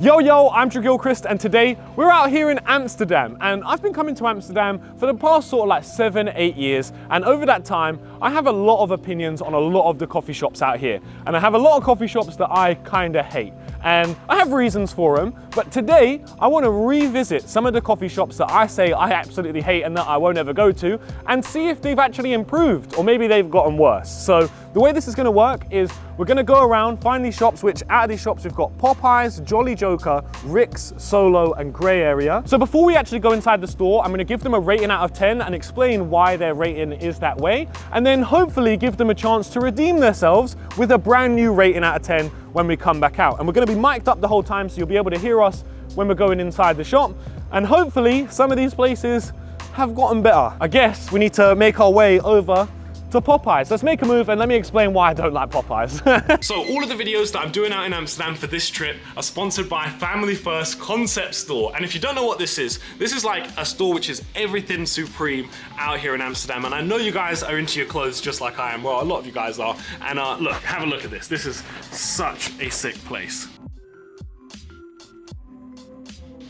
Yo, I'm Gilchrist, and today we're out here in Amsterdam, and I've been coming to Amsterdam for the past sort of like 7-8 years, and over that time I have a lot of opinions on a lot of the coffee shops out here, and I have a lot of coffee shops that I kind of hate, and I have reasons for them. But today I want to revisit some of the coffee shops that I say I absolutely hate and that I won't ever go to, and see if they've actually improved or maybe they've gotten worse. So the way this is going to work is we're going to go around, find these shops, which out of these shops we've got Popeyes, Jolly Joker, Rick's, Solo and Grey Area. So before we actually go inside the store, I'm going to give them a rating out of 10 and explain why their rating is that way, and then hopefully give them a chance to redeem themselves with a brand new rating out of 10 when we come back out. And we're going to be mic'd up the whole time, so you'll be able to hear us when we're going inside the shop, and hopefully some of these places have gotten better. I guess we need to make our way over to Popeyes. Let's make a move and let me explain why I don't like Popeyes. So all of the videos that I'm doing out in Amsterdam for this trip are sponsored by Family First Concept Store. And if you don't know what this is like a store which is everything supreme out here in Amsterdam. And I know you guys are into your clothes just like I am. Well, a lot of you guys are. And look, have a look at this. This is such a sick place.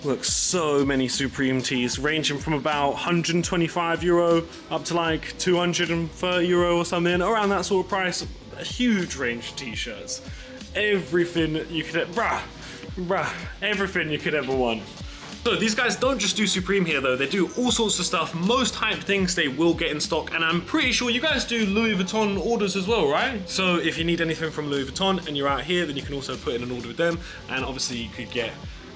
Look, so many Supreme tees, ranging from about €125 up to like €230 or something, around that sort of price. A huge range of t-shirts. Everything you could, everything you could ever want. So these guys don't just do Supreme here though, they do all sorts of stuff. Most hype things they will get in stock, and I'm pretty sure you guys do Louis Vuitton orders as well, right? So if you need anything from Louis Vuitton and you're out here, then you can also put in an order with them, and obviously you could get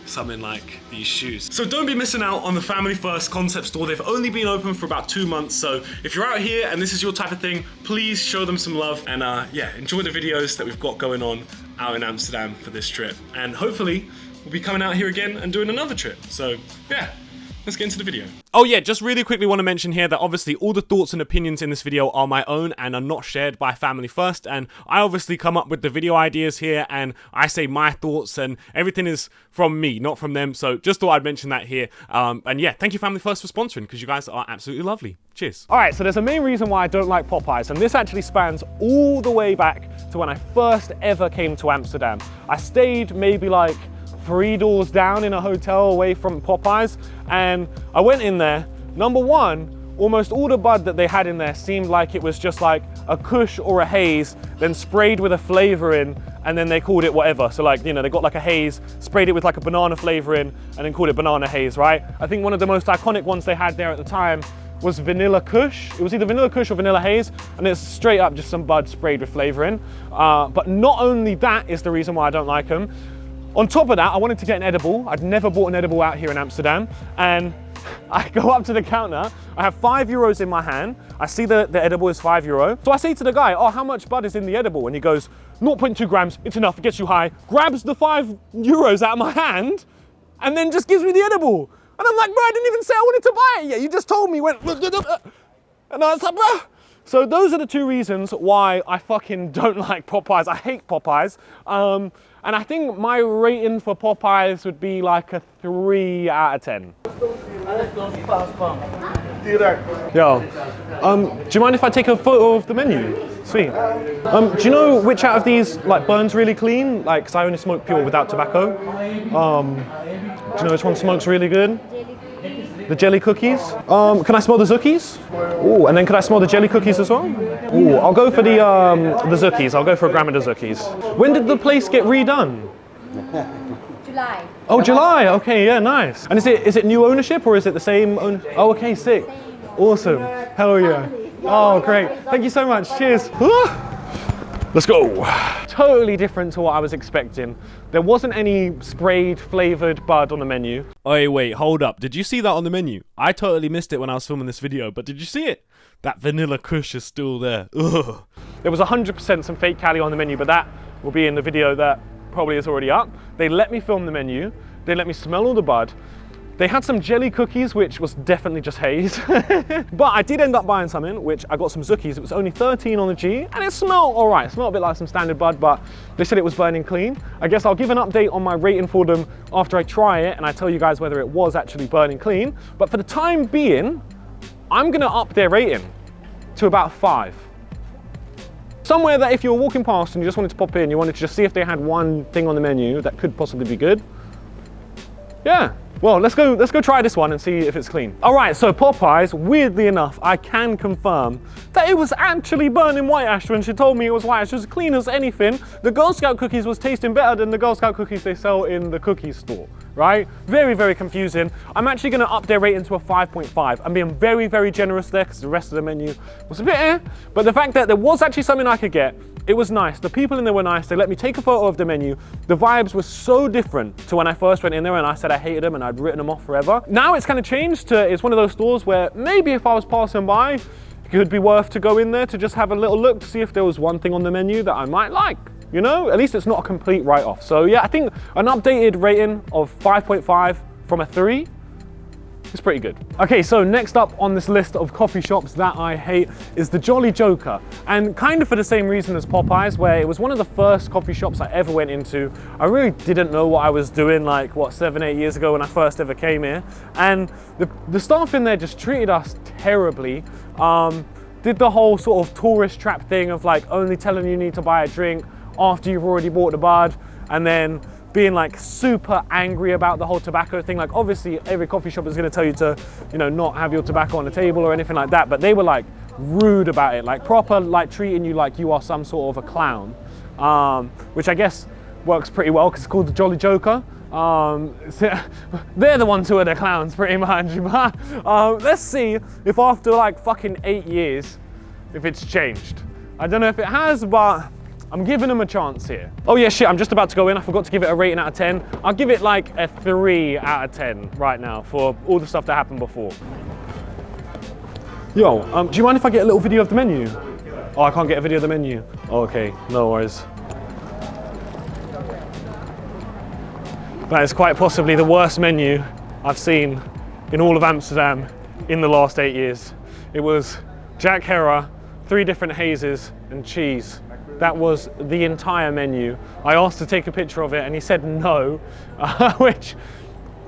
something like these shoes. So don't be missing out on the Family First Concept Store. They've only been open for about 2 months, so if you're out here and this is your type of thing, please show them some love, and yeah, enjoy the videos that we've got going on out in Amsterdam for this trip. And hopefully we'll be coming out here again and doing another trip. So yeah, let's get into the video. Oh yeah, just really quickly want to mention here that obviously all the thoughts and opinions in this video are my own and are not shared by Family First, and I obviously come up with the video ideas here and I say my thoughts, and everything is from me, not from them, so just thought I'd mention that here. And yeah, thank you Family First for sponsoring, because you guys are absolutely lovely. Cheers. Alright, so there's a main reason why I don't like Popeyes, and this actually spans all the way back to when I first ever came to Amsterdam. I stayed maybe like 3 doors down in a hotel away from Popeyes, and I went in there. Number one, almost all the bud that they had in there seemed like it was just like a kush or a haze, then sprayed with a flavor in, and then they called it whatever. So like, you know, they got like a haze, sprayed it with like a banana flavor in, and then called it banana haze, right? I think one of the most iconic ones they had there at the time was vanilla kush. It was either vanilla kush or vanilla haze, and it's straight up just some bud sprayed with flavor in. But not only that is the reason why I don't like them. On top of that, I wanted to get an edible. I'd never bought an edible out here in Amsterdam, and I go up to the counter, I have €5 in my hand, I see the edible is €5. So I say to the guy, oh, how much bud is in the edible? And he goes, 0.2 grams, it's enough, it gets you high, grabs the €5 out of my hand, and then just gives me the edible. And I'm like, bro, I didn't even say I wanted to buy it yet, you just told me, and I was like, bro. So those are the 2 reasons why I fucking don't like Popeyes. I hate Popeyes. And I think my rating for Popeyes would be like a 3 out of 10. Yo, do you mind if I take a photo of the menu? Sweet. Do you know which out of these like burns really clean? Like, 'cause I only smoke pure without tobacco. Do you know which one smokes really good? The jelly cookies. Can I smell the Zookies? Oh, and then can I smell the jelly cookies as well? Oh, I'll go for the Zookies. I'll go for a gram of the Zookies. When did the place get redone? July. Oh, July. Okay, yeah, nice. And is it new ownership or is it the same owner? Oh, okay, sick. Awesome. Hell yeah. Oh, great. Thank you so much. Cheers. Let's go. Totally different to what I was expecting. There wasn't any sprayed flavored bud on the menu. Oh, wait, hold up. Did you see that on the menu? I totally missed it when I was filming this video, but did you see it? That vanilla kush is still there. Ugh. There was 100% some fake Cali on the menu, but that will be in the video that probably is already up. They let me film the menu. They let me smell all the bud. They had some jelly cookies, which was definitely just haze. But I did end up buying something, which I got some Zookies. It was only 13 on the G, and it smelled all right. It smelled a bit like some standard bud, but they said it was burning clean. I guess I'll give an update on my rating for them after I try it, and I tell you guys whether it was actually burning clean. But for the time being, I'm gonna up their rating to about 5. Somewhere that if you were walking past and you just wanted to pop in, you wanted to just see if they had one thing on the menu that could possibly be good, Yeah. Well, let's go try this one and see if it's clean. All right, so Popeyes, weirdly enough, I can confirm that it was actually burning white ash when she told me it was white ash. It was as clean as anything. The Girl Scout cookies was tasting better than the Girl Scout cookies they sell in the cookie store, right? Very, very confusing. I'm actually gonna up their rating to a 5.5. I'm being very, very generous there because the rest of the menu was a bit but the fact that there was actually something I could get, it was nice. The people in there were nice. They let me take a photo of the menu. The vibes were so different to when I first went in there and I said I hated them and I'd written them off forever. Now it's kind of changed to, it's one of those stores where maybe if I was passing by, it could be worth to go in there to just have a little look to see if there was one thing on the menu that I might like. You know, at least it's not a complete write-off. So yeah, I think an updated rating of 5.5 from a 3 is pretty good. Okay, so next up on this list of coffee shops that I hate is the Jolly Joker. And kind of for the same reason as Popeyes, where it was one of the first coffee shops I ever went into. I really didn't know what I was doing, like, what, 7, 8 years ago when I first ever came here. And the staff in there just treated us terribly. Did the whole sort of tourist trap thing of like only telling you need to buy a drink after you've already bought the bud, and then being like super angry about the whole tobacco thing. Like obviously every coffee shop is gonna tell you to, you know, not have your tobacco on the table or anything like that, but they were like rude about it, like proper like treating you like you are some sort of a clown, which I guess works pretty well because it's called the Jolly Joker. They're the ones who are the clowns pretty much. But let's see if after like fucking 8 years, if it's changed. I don't know if it has, but I'm giving them a chance here. Oh yeah, shit, I'm just about to go in. I forgot to give it a rating out of 10. I'll give it like a 3 out of 10 right now for all the stuff that happened before. Yo, do you mind if I get a little video of the menu? Oh, I can't get a video of the menu. Oh, okay, no worries. That is quite possibly the worst menu I've seen in all of Amsterdam in the last 8 years. It was Jack Herer, 3 different hazes, and cheese. That was the entire menu. I asked to take a picture of it and he said no, which,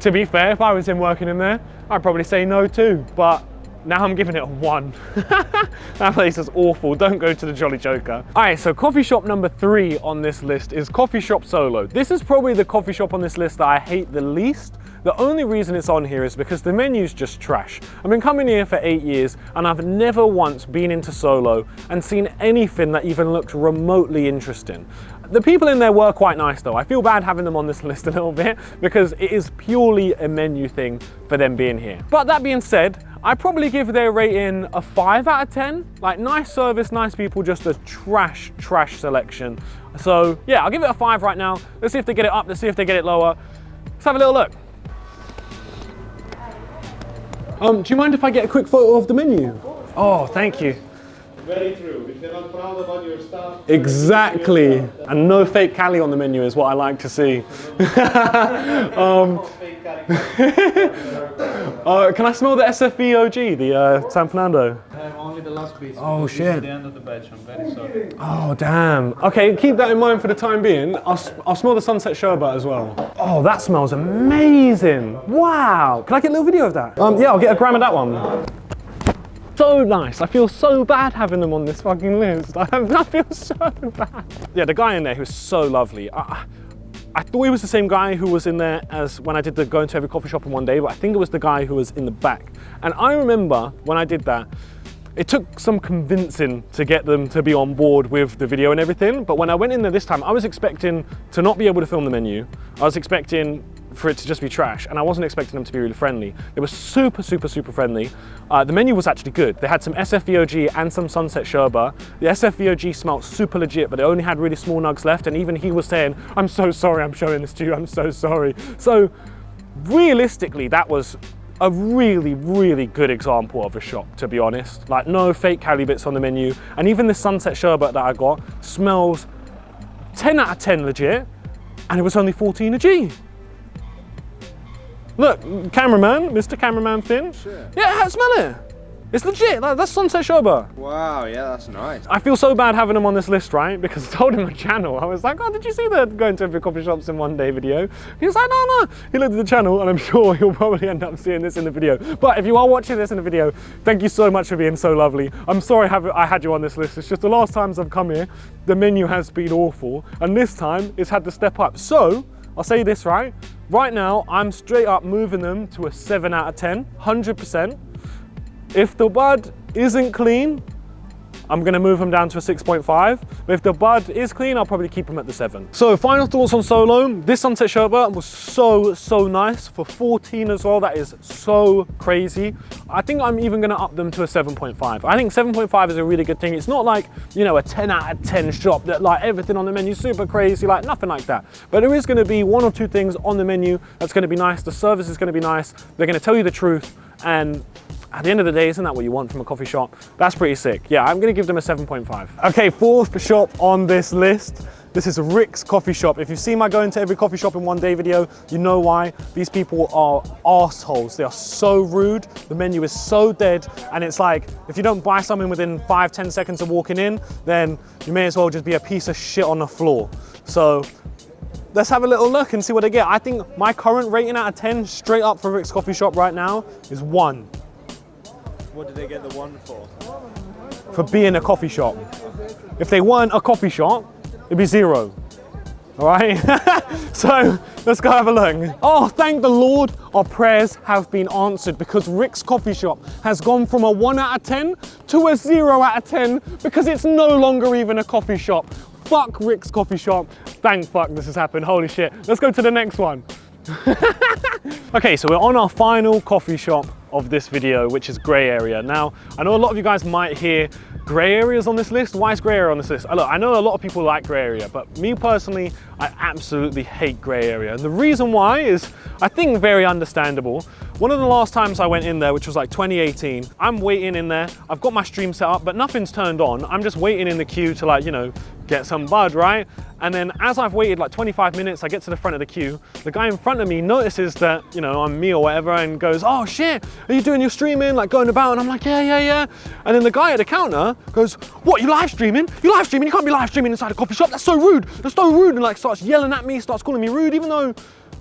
to be fair, if I was him working in there, I'd probably say no too, but now I'm giving it a 1. That place is awful. Don't go to the Jolly Joker. All right, so coffee shop number 3 on this list is Coffee Shop Solo. This is probably the coffee shop on this list that I hate the least. The only reason it's on here is because the menu's just trash. I've been coming here for 8 years and I've never once been into Solo and seen anything that even looked remotely interesting. The people in there were quite nice though. I feel bad having them on this list a little bit because it is purely a menu thing for them being here. But that being said, I probably give their rating a 5 out of 10. Like nice service, nice people, just a trash selection. So yeah, I'll give it a 5 right now. Let's see if they get it up, let's see if they get it lower. Let's have a little look. Do you mind if I get a quick photo of the menu? Oh, thank you. Very true. If you're not proud about your stuff. Exactly. And no fake Cali on the menu is what I like to see. Can I smell the SFVOG, the San Fernando? Only the last piece. Oh shit. This is the end of the batch. I'm very sorry. Oh damn. Okay, keep that in mind for the time being. I'll smell the sunset sherbet as well. Oh, that smells amazing. Wow. Can I get a little video of that? Yeah, I'll get a gram of that one. So nice. I feel so bad having them on this fucking list. I feel so bad. Yeah, the guy in there, he was so lovely. I thought he was the same guy who was in there as when I did the going to every coffee shop in one day, but I think it was the guy who was in the back. And I remember when I did that, it took some convincing to get them to be on board with the video and everything. But when I went in there this time, I was expecting to not be able to film the menu. I was expecting for it to just be trash, and I wasn't expecting them to be really friendly. They were super friendly. The menu was actually good. They had some SFVOG and some sunset sherbet. The SFVOG smelled super legit, but they only had really small nugs left, and even he was saying, I'm so sorry I'm showing this to you, I'm so sorry. So realistically, that was a really good example of a shop, to be honest. Like no fake Cali bits on the menu, and even the sunset sherbet that I got smells 10 out of 10 legit, and it was only 14 a G. Look, cameraman, Mr. Cameraman Finn. Sure. Yeah, smell it. It's legit, that's sunset sherbet. Wow, yeah, that's nice. I feel so bad having him on this list, right? Because I told him my channel. I was like, oh, did you see the going to every coffee shops in one day video? He was like, no. He looked at the channel, and I'm sure he'll probably end up seeing this in the video. But if you are watching this in the video, thank you so much for being so lovely. I'm sorry I had you on this list. It's just the last times I've come here, the menu has been awful. And this time, it's had to step up. So, I'll say this, right? right now, I'm straight up moving them to a 7 out of 10, 100%. If the bud isn't clean, I'm gonna move them down to a 6.5. But if the bud is clean, I'll probably keep them at the 7. So final thoughts on Solo. This Sunset Sherbet was so nice. For 14 as well, that is so crazy. I think I'm even gonna up them to a 7.5. I think 7.5 is a really good thing. It's not like, you know, a 10 out of 10 shop that like everything on the menu is super crazy, like nothing like that. But there is gonna be 1 or 2 things on the menu that's gonna be nice. The service is gonna be nice. They're gonna tell you the truth, and at the end of the day, isn't that what you want from a coffee shop? That's pretty sick. Yeah, I'm gonna give them a 7.5. Okay, 4th shop on this list. This is Rick's Coffee Shop. If you've seen my going to every coffee shop in one day video, you know why. These people are assholes. They are so rude. The menu is so dead. And it's like, if you don't buy something within 5-10 seconds of walking in, then you may as well just be a piece of shit on the floor. So let's have a little look and see what they get. I think my current rating out of 10, straight up for Rick's Coffee Shop right now, is 1. What did they get the 1 for? For being a coffee shop. If they weren't a coffee shop, it'd be 0. All right? So let's go have a look. Oh, thank the Lord, our prayers have been answered, because Rick's Coffee Shop has gone from a 1 out of 10 to a 0 out of 10 because it's no longer even a coffee shop. Fuck Rick's Coffee Shop. Thank fuck this has happened. Holy shit. Let's go to the next one. Okay, so we're on our final coffee shop of this video, which is Grey Area. Now, I know a lot of you guys might hear grey areas on this list. Why is grey area on this list? Look, I know a lot of people like grey area, but me personally, I absolutely hate grey area. And the reason why is, I think, very understandable. One of the last times I went in there, which was like 2018, I'm waiting in there. I've got my stream set up, but nothing's turned on. I'm just waiting in the queue to, like, you know, get some bud, right? And then as I've waited like 25 minutes, I get to the front of the queue. The guy in front of me notices that, you know, I'm me or whatever, and goes, "Oh shit, are you doing your streaming, like going about?" And I'm like, yeah. And then the guy at the counter goes, "What, you live streaming? You live streaming? You can't be live streaming inside a coffee shop. That's so rude. That's so rude." And like starts yelling at me, starts calling me rude, even though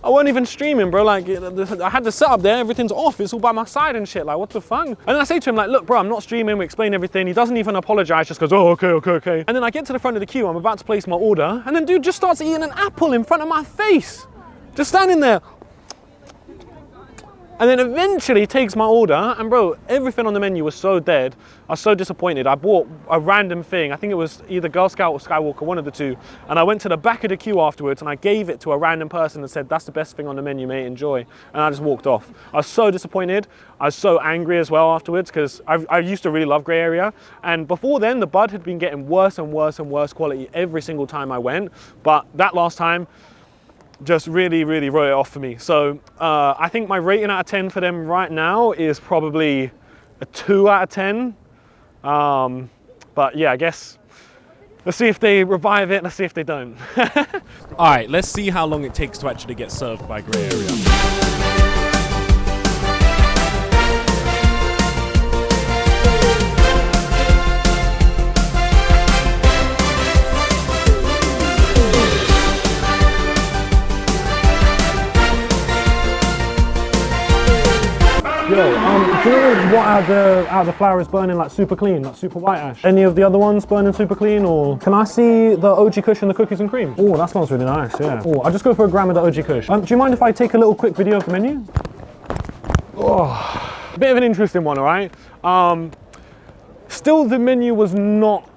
I wasn't even streaming, bro. Like, I had the setup there, everything's off, it's all by my side and shit, like, what the fuck? And then I say to him, like, "Look, bro, I'm not streaming," we explain everything. He doesn't even apologize, just goes, "Oh, okay. And then I get to the front of the queue, I'm about to place my order, and then dude just starts eating an apple in front of my face. Just standing there. And then eventually takes my order, and bro, everything on the menu was so dead. I was so disappointed. I bought a random thing. I think it was either Girl Scout or Skywalker, one of the two. And I went to the back of the queue afterwards and I gave it to a random person and said, "That's the best thing on the menu, mate, enjoy." And I just walked off. I was so disappointed. I was so angry as well afterwards, because I used to really love Grey Area. And before then, the bud had been getting worse and worse quality every single time I went. But that last time, just really wrote it off for me. So I think my rating out of 10 for them right now is probably a 2 out of 10. But yeah, I guess let's see if they revive it, let's see if they don't. All right, let's see how long it takes to actually get served by Grey Area. Yo, do you know what out of the flour is burning like super clean, like super white ash? Any of the other ones burning super clean, or? Can I see the OG Kush and the cookies and cream? Oh, that smells really nice, yeah. Oh, I'll just go for a gram of the OG Kush. Do you mind if I take a little quick video of the menu? Oh, a bit of an interesting one, all right? Still, the menu was not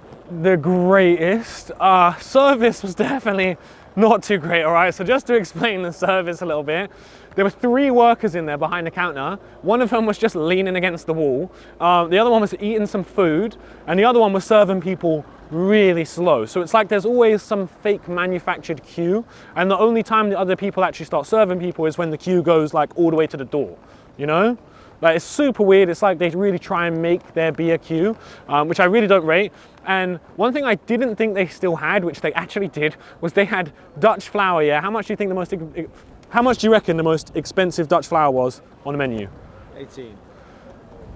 the greatest. Service was definitely not too great, all right? So just to explain the service a little bit, there were 3 workers in there behind the counter. One of them was just leaning against the wall. The other one was eating some food, and the other one was serving people really slow. So it's like there's always some fake manufactured queue, and the only time the other people actually start serving people is when the queue goes like all the way to the door, you know? Like, it's super weird. It's like they really try and make there be a queue, which I really don't rate. And one thing I didn't think they still had, which they actually did, was they had Dutch flour, yeah? How much do you reckon the most expensive Dutch flour was on the menu? 18.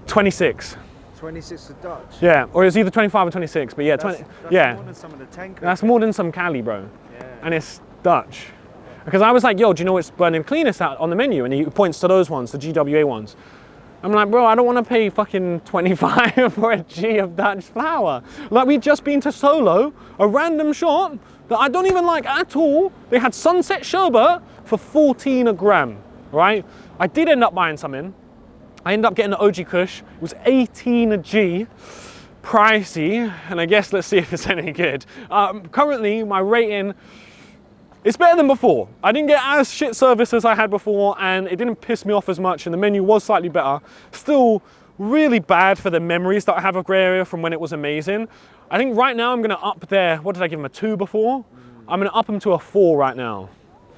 26. 26 for Dutch? Yeah, or it's either 25 or 26, but yeah, That's yeah. more than some of the 10 cookies. That's more than some Cali, bro. Yeah. And it's Dutch. Because I was like, "Yo, do you know what's burning cleanest out on the menu?" And he points to those ones, the GWA ones. I'm like, bro, I don't want to pay fucking 25 for a G of Dutch flour. Like, we'd just been to Solo, a random shop that I don't even like at all. They had Sunset Sherbet for 14 a gram, right? I did end up buying some in. I ended up getting the OG Kush. It was 18 a G. Pricey, and I guess let's see if it's any good. Currently, my rating, it's better than before. I didn't get as shit service as I had before, and it didn't piss me off as much, and the menu was slightly better. Still really bad for the memories that I have of Grey Area from when it was amazing. I think right now I'm gonna up there, what did I give them, a 2 before? I'm gonna up them to a 4 right now.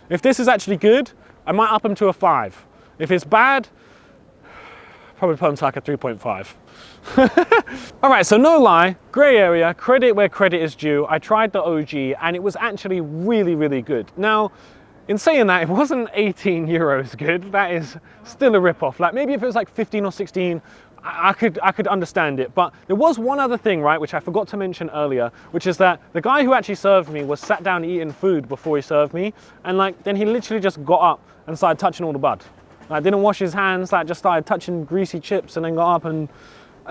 If this is actually good, I might up them to a 5. If it's bad, probably put them to like a 3.5. All right, so no lie, Grey Area, credit where credit is due. I tried the OG and it was actually really, really good. Now, in saying that, it wasn't 18 euros good. That is still a rip-off. Like maybe if it was like 15 or 16, I could understand it. But there was one other thing, right, which I forgot to mention earlier, which is that the guy who actually served me was sat down eating food before he served me. And like, then he literally just got up and started touching all the bud. Like, didn't wash his hands, like just started touching greasy chips and then got up and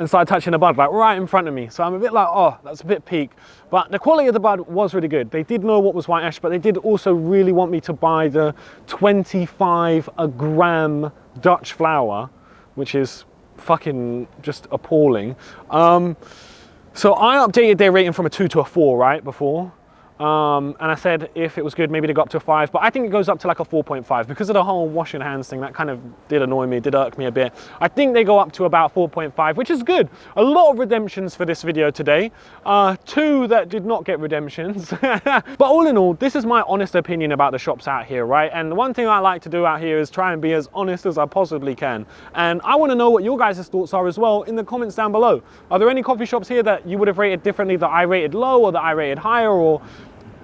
started touching the bud, like right in front of me. So I'm a bit like, oh, that's a bit peak. But the quality of the bud was really good. They did know what was white ash, but they did also really want me to buy the 25 a gram Dutch flour, which is fucking just appalling. So I updated their rating from a 2 to a 4, right, before. And I said if it was good, maybe they got up to a 5, but I think it goes up to like a 4.5 because of the whole washing hands thing. That kind of did annoy me, did irk me a bit. I think they go up to about 4.5, which is good. A lot of redemptions for this video today. 2 that did not get redemptions. But all in all, this is my honest opinion about the shops out here, right? And the one thing I like to do out here is try and be as honest as I possibly can. And I want to know what your guys' thoughts are as well in the comments down below. Are there any coffee shops here that you would have rated differently, that I rated low or that I rated higher, or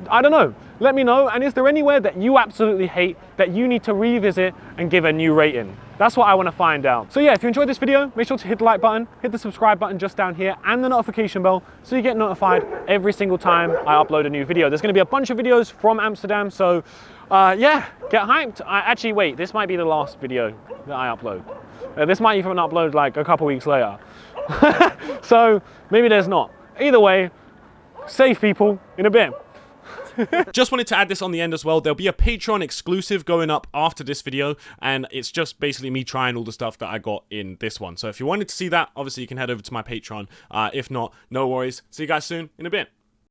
I don't know, let me know. And is there anywhere that you absolutely hate that you need to revisit and give a new rating? That's what I want to find out. So yeah, if you enjoyed this video, make sure to hit the like button, hit the subscribe button just down here, and the notification bell so you get notified every single time I upload a new video. There's going to be a bunch of videos from Amsterdam, so yeah, get hyped. Actually, wait, this might be the last video that I upload. This might even upload like a couple weeks later. So maybe there's not. Either way, safe people, in a bit. Just wanted to add this on the end as well. There'll be a Patreon exclusive going up after this video, and it's just basically me trying all the stuff that I got in this one. So if you wanted to see that, obviously you can head over to my Patreon. If not, no worries. See you guys soon in a bit.